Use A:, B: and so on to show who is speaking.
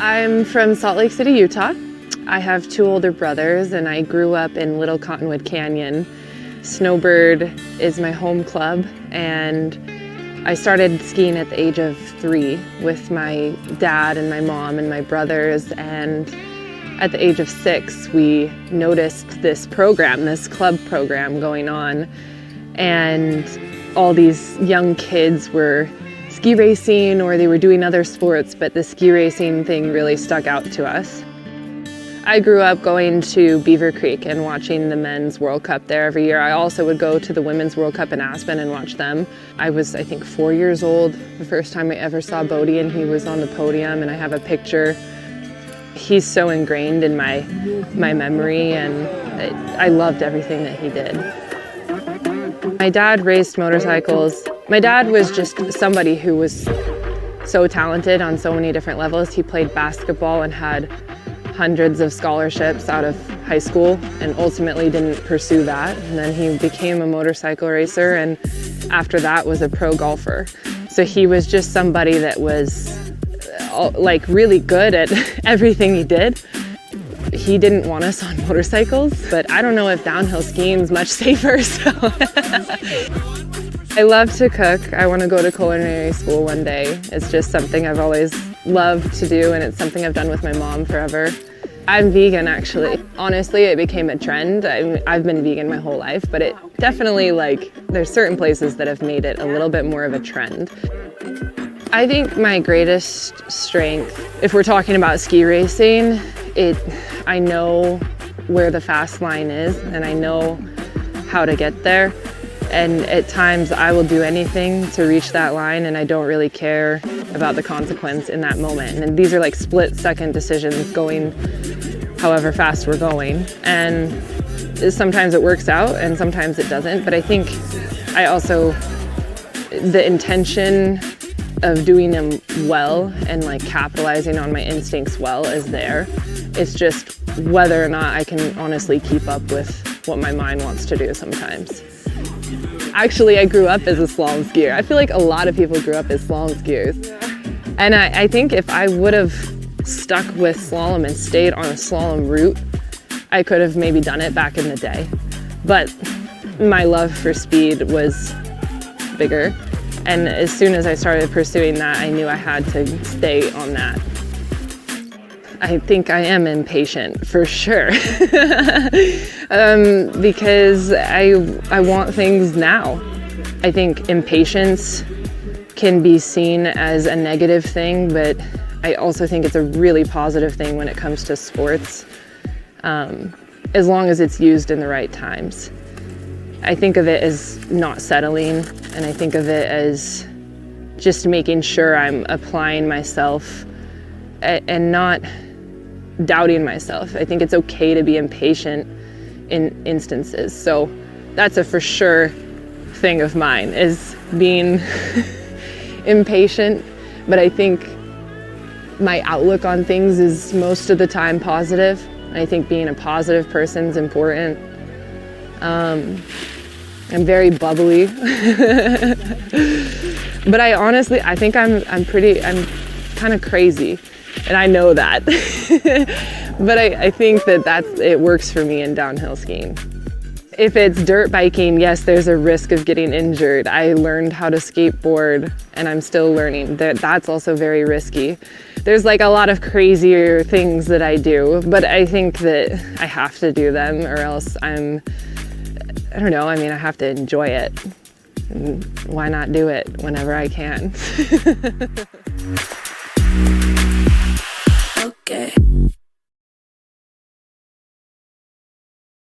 A: I'm from Salt Lake City, Utah. I have 2 older brothers and I grew up in Little Cottonwood Canyon. Snowbird is my home club, and I started skiing at the age of 3 with my dad and my mom and my brothers, and at the age of 6 we noticed this program, this club program going on, and all these young kids were ski racing or they were doing other sports, but the ski racing thing really stuck out to us. I grew up going to Beaver Creek and watching the Men's World Cup there every year. I also would go to the Women's World Cup in Aspen and watch them. I was, I think, 4 years old the first time I ever saw Bodie, and he was on the podium, and I have a picture. He's so ingrained in my memory, and I loved everything that he did. My dad raced motorcycles. My dad was just somebody who was so talented on so many different levels. He played basketball and had hundreds of scholarships out of high school and ultimately didn't pursue that. And then he became a motorcycle racer, and after that was a pro golfer. So he was just somebody that was like really good at everything he did. He didn't want us on motorcycles, but I don't know if downhill skiing is much safer, so. I love to cook. I want to go to culinary school one day. It's just something I've always loved to do, and it's something I've done with my mom forever. I'm vegan, actually. Honestly, it became a trend. I've been vegan my whole life, but it definitely, there's certain places that have made it a little bit more of a trend. I think my greatest strength, if we're talking about ski racing, I know where the fast line is, and I know how to get there. And at times I will do anything to reach that line, and I don't really care about the consequence in that moment. And these are like split-second decisions going however fast we're going. And sometimes it works out and sometimes it doesn't. But I think the intention of doing them well and like capitalizing on my instincts well is there. It's just whether or not I can honestly keep up with what my mind wants to do sometimes. Actually, I grew up as a slalom skier. I feel like a lot of people grew up as slalom skiers. And I think if I would have stuck with slalom and stayed on a slalom route, I could have maybe done it back in the day. But my love for speed was bigger. And as soon as I started pursuing that, I knew I had to stay on that. I think I am impatient, for sure, because I want things now. I think impatience can be seen as a negative thing, but I also think it's a really positive thing when it comes to sports, as long as it's used in the right times. I think of it as not settling, and I think of it as just making sure I'm applying myself and not doubting myself. I think it's okay to be impatient in instances. So that's a for sure thing of mine, is being impatient. But I think my outlook on things is most of the time positive. I think being a positive person is important. I'm very bubbly. But I think I'm kind of crazy. And I know that. But I think that it works for me in downhill skiing. If it's dirt biking, yes, there's a risk of getting injured. I learned how to skateboard, and I'm still learning. That's also very risky. There's like a lot of crazier things that I do, but I think that I have to do them, or else I don't know, I have to enjoy it. And why not do it whenever I can?